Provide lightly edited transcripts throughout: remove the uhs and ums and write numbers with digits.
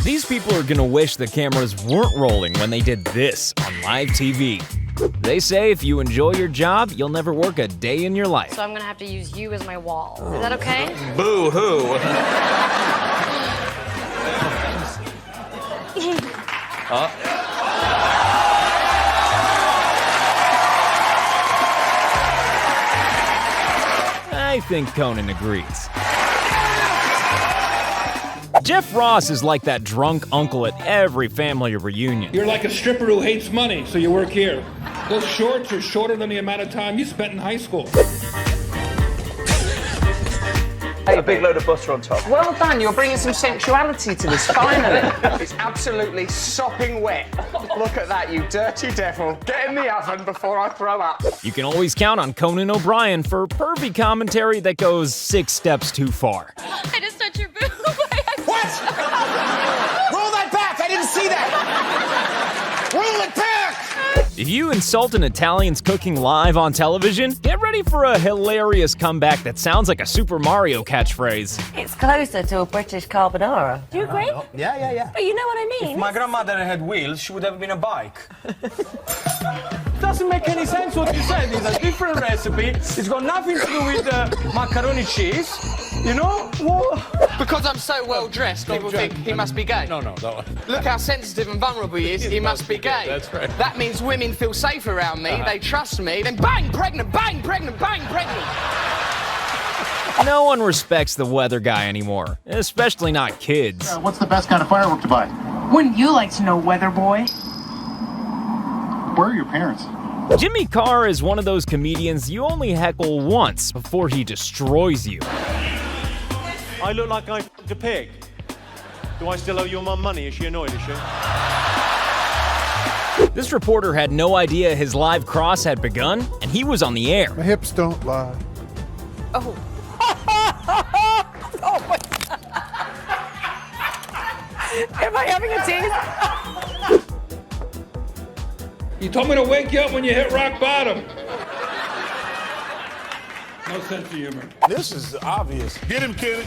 These people are gonna wish the cameras weren't rolling when they did this on live TV. They say if you enjoy your job, you'll never work a day in your life. So I'm gonna have to use you as my wall. Is that okay? Boo-hoo. I think Conan agrees. Jeff Ross is like that drunk uncle at every family reunion. You're like a stripper who hates money, so you work here. Those shorts are shorter than the amount of time you spent in high school. A big load of butter on top. Well done, you're bringing some sensuality to this, finally. It's absolutely sopping wet. Look at that, you dirty devil. Get in the oven before I throw up. You can always count on Conan O'Brien for pervy commentary that goes 6 steps too far. I just touched your boob. What? Roll that back, I didn't see that. Roll it back! If you insult an Italian's cooking live on television, get ready for a hilarious comeback that sounds like a Super Mario catchphrase. It's closer to a British carbonara. Do you agree? Yeah. But you know what I mean. If my grandmother had wheels, she would have been a bike. Doesn't make any sense what you said. It's a different recipe. It's got nothing to do with macaroni cheese. You know? Because I'm so well dressed, people think he must be gay. No. Look how sensitive and vulnerable he is, he must be gay. That's right. That means women feel safe around me, they trust me, then bang, pregnant, bang, pregnant, bang, pregnant. No one respects the weather guy anymore, especially not kids. What's the best kind of firework to buy? Wouldn't you like to know, weather boy? Where are your parents? Jimmy Carr is one of those comedians you only heckle once before he destroys you. I look like I f***ed a pig. Do I still owe your mum money? Is she annoyed, is she? This reporter had no idea his live cross had begun, and he was on the air. My hips don't lie. Oh. Am I having a tease? You told me to wake you up when you hit rock bottom. No sense of humor. This is obvious. Get him, Kenny.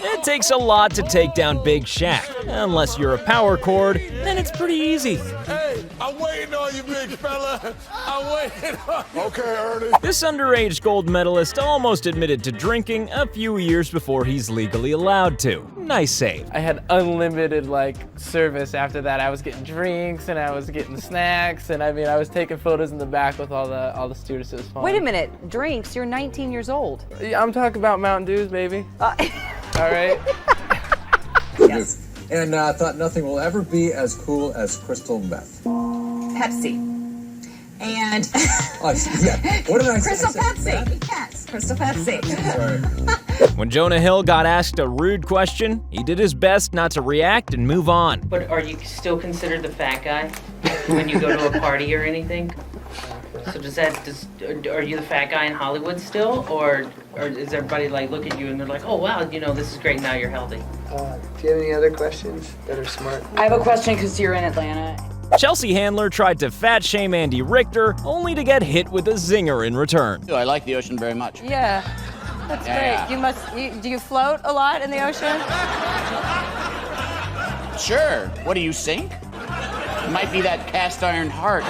It takes a lot to take down Big Shaq. Unless you're a power chord, then it's pretty easy. Hey, I'm waiting on you, big fella. I'm waiting on you. Okay, Ernie. This underage gold medalist almost admitted to drinking a few years before he's legally allowed to. Nice save. I had unlimited service after that. I was getting drinks and I was getting snacks, and I was taking photos in the back with all the students. It was fun. Wait a minute, drinks? You're 19 years old. Yeah, I'm talking about Mountain Dews, baby. All right. Yes. And I thought nothing will ever be as cool as crystal meth. Pepsi. And yeah. What did I say? Crystal Pepsi. Yes, Crystal Pepsi. Sorry. When Jonah Hill got asked a rude question, he did his best not to react and move on. But are you still considered the fat guy when you go to a party or anything? So are you the fat guy in Hollywood still, or is everybody look at you and they're like, oh wow, this is great, now you're healthy? Do you have any other questions that are smart? I have a question because you're in Atlanta. Chelsea Handler tried to fat shame Andy Richter, only to get hit with a zinger in return. I like the ocean very much. Yeah, that's great. Do you float a lot in the ocean? Sure. What do you sink? Might be that cast iron heart.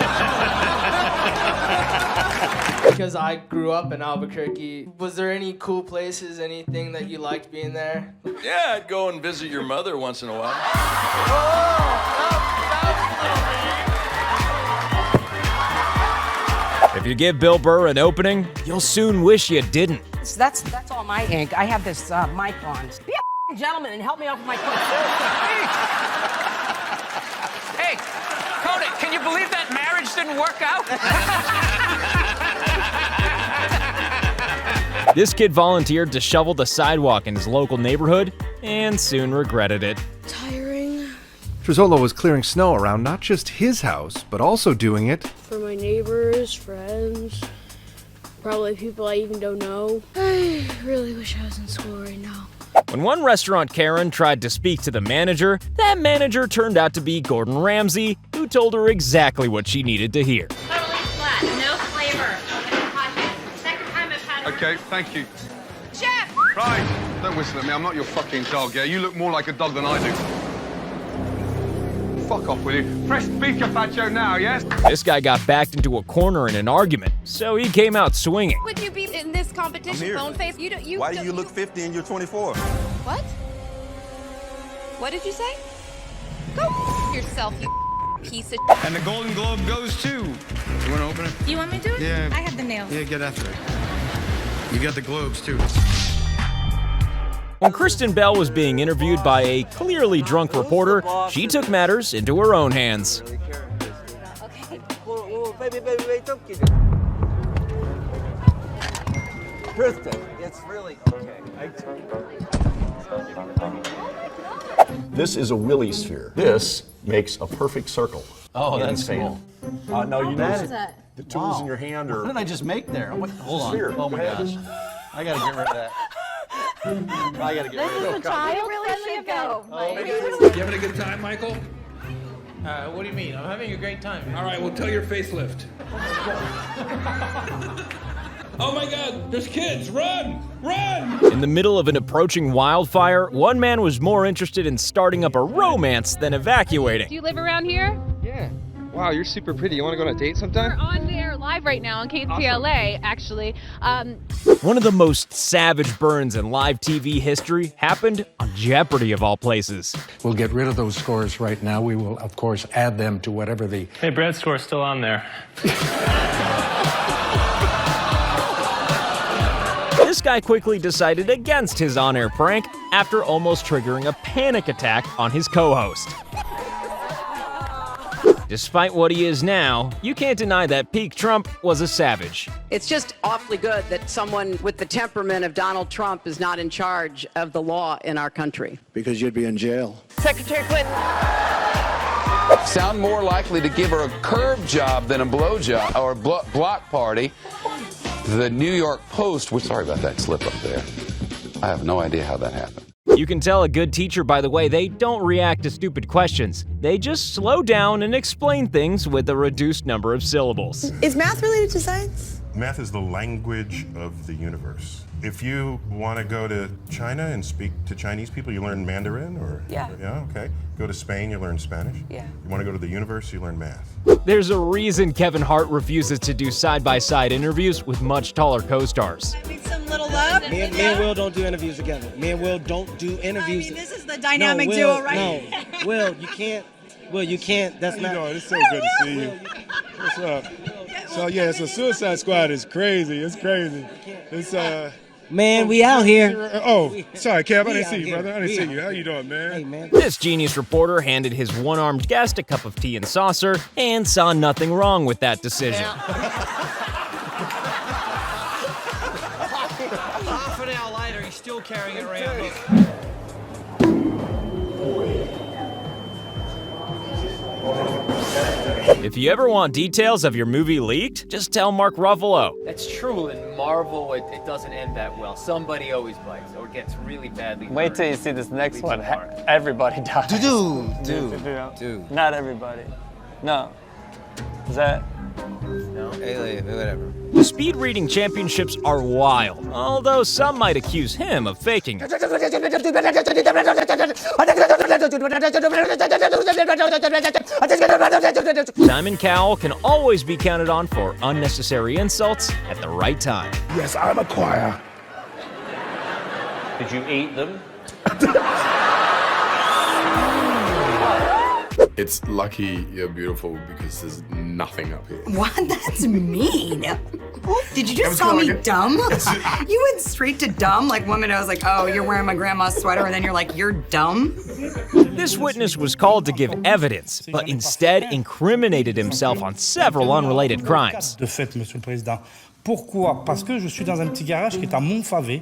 Because I grew up in Albuquerque, was there any cool places, anything that you liked being there? Yeah, I'd go and visit your mother once in a while. If you give Bill Burr an opening, you'll soon wish you didn't. So that's all my ink. I have this mic on. Be a gentleman and help me out with my Hey, Conan, can you believe that marriage didn't work out? This kid volunteered to shovel the sidewalk in his local neighborhood and soon regretted it. Tiring. Trozzolo was clearing snow around not just his house, but also doing it For my neighbors, friends, probably people I even don't know. I really wish I was in school right now. When one restaurant Karen tried to speak to the manager, that manager turned out to be Gordon Ramsay, who told her exactly what she needed to hear. Totally flat, no flavor. Second time I've had Okay, thank you. Chef! Christ! Don't whistle at me. I'm not your fucking dog, yeah? You look more like a dog than I do. Fuck off, will you? Press beef carpaccio now, yes? This guy got backed into a corner in an argument, so he came out swinging. Would you be in this competition, bone face? Why do you look 50 and you're 24? What? What did you say? Go yourself, you piece of. And the Golden Globe goes too. You want to open it? You want me to do it? Yeah. I have the nails. Yeah, get after it. You got the globes too. When Kristen Bell was being interviewed by a clearly drunk reporter, she took matters into her own hands. Kristen, it's really okay. This is a Willy sphere. This makes a perfect circle. Oh, in that's sand. cool. No, you What know is that? the tools in your hand are. What did I just make there? Hold on. Sphere. Oh my gosh. I gotta get rid of that. I gotta get rid of This is a child-friendly event. You having a good time, Michael? What do you mean? I'm having a great time. All right, well, tell your facelift. Oh my God, there's kids! Run! Run! In the middle of an approaching wildfire, one man was more interested in starting up a romance than evacuating. Do you live around here? Yeah. Wow, you're super pretty. You want to go on a date sometime? We're on there live right now on KCLA, actually. One of the most savage burns in live TV history happened on Jeopardy of all places. We'll get rid of those scores right now. We will, of course, add them to whatever the... Hey, Brad's score's still on there. This guy quickly decided against his on-air prank after almost triggering a panic attack on his co-host. Despite what he is now, you can't deny that peak Trump was a savage. It's just awfully good that someone with the temperament of Donald Trump is not in charge of the law in our country. Because you'd be in jail. Secretary Clinton. Sound more likely to give her a curb job than a blow job or block party. The New York Post, we're sorry about that slip up there. I have no idea how that happened. You can tell a good teacher by the way they don't react to stupid questions. They just slow down and explain things with a reduced number of syllables. Is math related to science? Math is the language of the universe. If you want to go to China and speak to Chinese people, you learn Mandarin or? Yeah. Yeah, okay. Go to Spain, you learn Spanish? Yeah. You want to go to the universe, you learn math. There's a reason Kevin Hart refuses to do side-by-side interviews with much taller co-stars. Need some little love? Me and Will don't do interviews together. Me and Will don't do interviews. I mean, this is the dynamic duo, right? No, Will, you can't. Will, you can't. That's How not. you doing? It's so good to see you. What's up? So yeah, so Suicide Squad is crazy. It's crazy. It's Man, we out here. Oh, sorry, Kev. I We didn't out see you, here. brother. I didn't We see out you. How you doing, man? Hey, man. This genius reporter handed his one-armed guest a cup of tea and saucer and saw nothing wrong with that decision. Half an hour later, he's still carrying it around. If you ever want details of your movie leaked, just tell Mark Ruffalo. That's true. In Marvel, it doesn't end that well. Somebody always bites or gets really badly hurt. Wait till you see this next one. Everybody dies. Dude. Not everybody. No. Is that? No? Hey, whatever. The speed reading championships are wild, although some might accuse him of faking it. Simon Cowell can always be counted on for unnecessary insults at the right time. Yes, I'm a choir. Did you eat them? It's lucky you're beautiful because there's nothing up here. What? That's mean. Did you just was call me going- dumb? You went straight to dumb? Like one minute I was like, oh, you're wearing my grandma's sweater, and then you're like, you're dumb? This witness was called to give evidence, but instead incriminated himself on several unrelated crimes. De fait, Monsieur le Président. Pourquoi? Parce que je suis dans un petit garage qui est à Montfavet,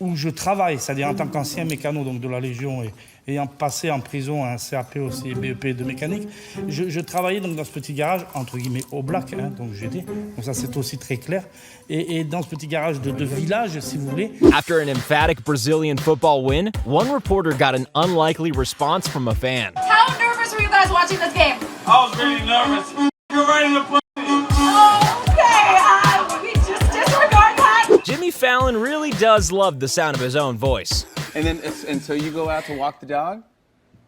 où je travaille, c'est-à-dire en tant qu'ancien mécano donc de la Légion et ayant passé en prison un CAP aussi, BEP de mécanique, je travaillais donc dans ce petit garage, entre guillemets, au black, hein, donc j'étais, donc ça c'est aussi très clair, et dans ce petit garage de village, si vous voulez. After an emphatic Brazilian football win, one reporter got an unlikely response from a fan. How nervous were you guys watching this game? I was really nervous. You're right in the play. Okay, we just disregard that. Jimmy Jimmy Fallon really does love the sound of his own voice. And so you go out to walk the dog?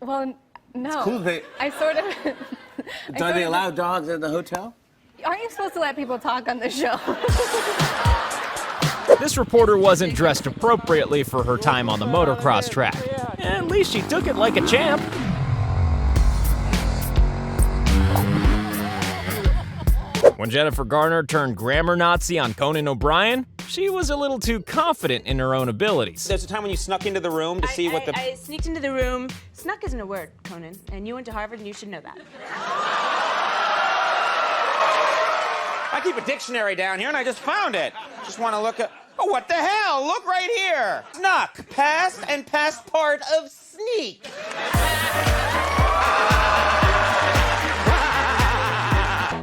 Well, no. It's cool. I sort of. Do they allow dogs at the hotel? Aren't you supposed to let people talk on the show? This reporter wasn't dressed appropriately for her time on the motocross track. At least she took it like a champ. When Jennifer Garner turned grammar Nazi on Conan O'Brien, she was a little too confident in her own abilities. There's a time when you snuck into the room to see what the... I sneaked into the room. Snuck isn't a word, Conan, and you went to Harvard and you should know that. I keep a dictionary down here and I just found it. Just want to look at... Oh, what the hell? Look right here. Snuck, past and past part of sneak.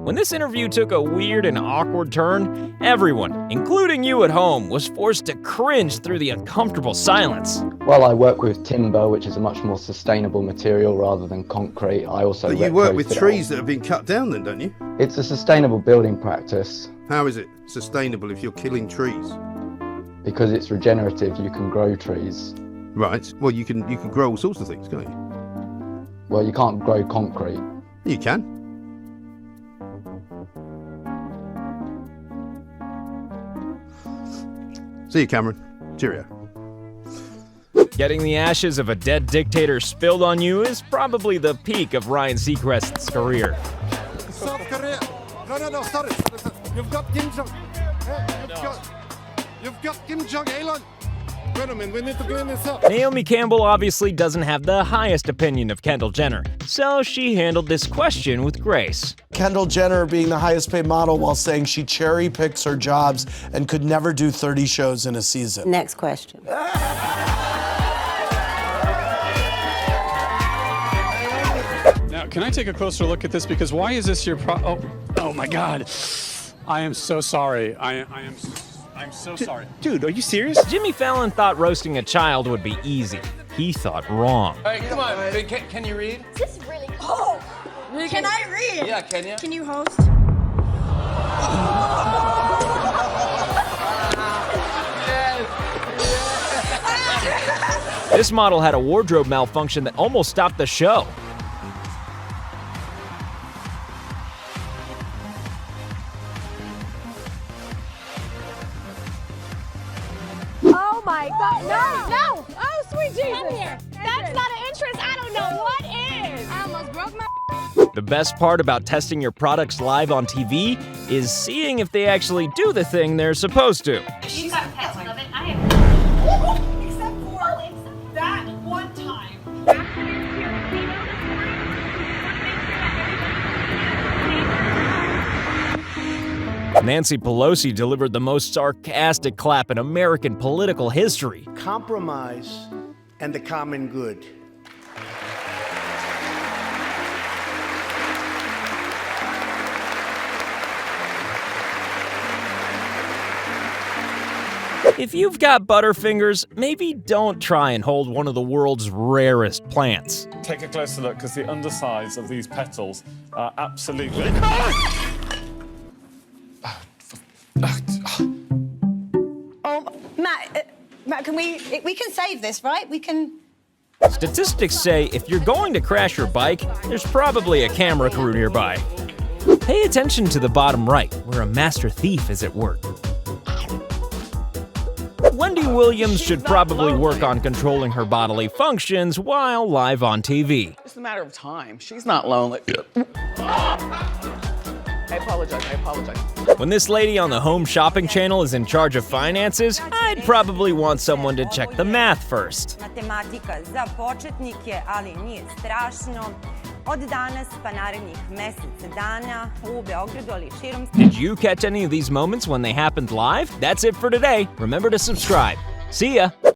When this interview took a weird and awkward turn, everyone, including you at home, was forced to cringe through the uncomfortable silence. Well, I work with timber, which is a much more sustainable material rather than concrete. I also But you work with trees that have been cut down then, don't you? It's a sustainable building practice. How is it sustainable if you're killing trees? Because it's regenerative, you can grow trees. Right. Well, you can grow all sorts of things, can't you? Well, you can't grow concrete. You can. See you, Cameron. Cheerio. Getting the ashes of a dead dictator spilled on you is probably the peak of Ryan Seacrest's career. South Korea. No, sorry. Listen, you've got Kim Jong. You've got Kim Jong-il. Wait a minute, we need to clean this up. Naomi Campbell obviously doesn't have the highest opinion of Kendall Jenner, so she handled this question with grace. Kendall Jenner being the highest paid model while saying she cherry picks her jobs and could never do 30 shows in a season. Next question. Now, can I take a closer look at this? Because why is this your oh my God. I am so sorry. I'm so sorry. Dude, are you serious? Jimmy Fallon thought roasting a child would be easy. He thought wrong. Hey, come on. Can you read? This is really cool. Can I read? Yeah, can you? Can you host? This model had a wardrobe malfunction that almost stopped the show. Oh my God! No! Oh, sweet Jesus! Come here. That's not an entrance. I don't know what is. I almost broke my. The best part about testing your products live on TV is seeing if they actually do the thing they're supposed to. You got pets of it. I have. Except for that one time. Nancy Pelosi delivered the most sarcastic clap in American political history. Compromise and the common good. If you've got butterfingers, maybe don't try and hold one of the world's rarest plants. Take a closer look, because the undersides of these petals are absolutely... Matt, can we can save this, right? We can... Statistics say if you're going to crash your bike, there's probably a camera crew nearby. Pay attention to the bottom right, where a master thief is at work. Wendy Williams should probably work on controlling her bodily functions while live on TV. It's a matter of time. She's not lonely. I apologize. When this lady on the Home Shopping Channel is in charge of finances, I'd probably want someone to check the math first. Matematika za početnike, ali nije strašno. Od danas pa narednih mesec dana u Beogradu, ali širom... Did you catch any of these moments when they happened live? That's it for today. Remember to subscribe. See ya!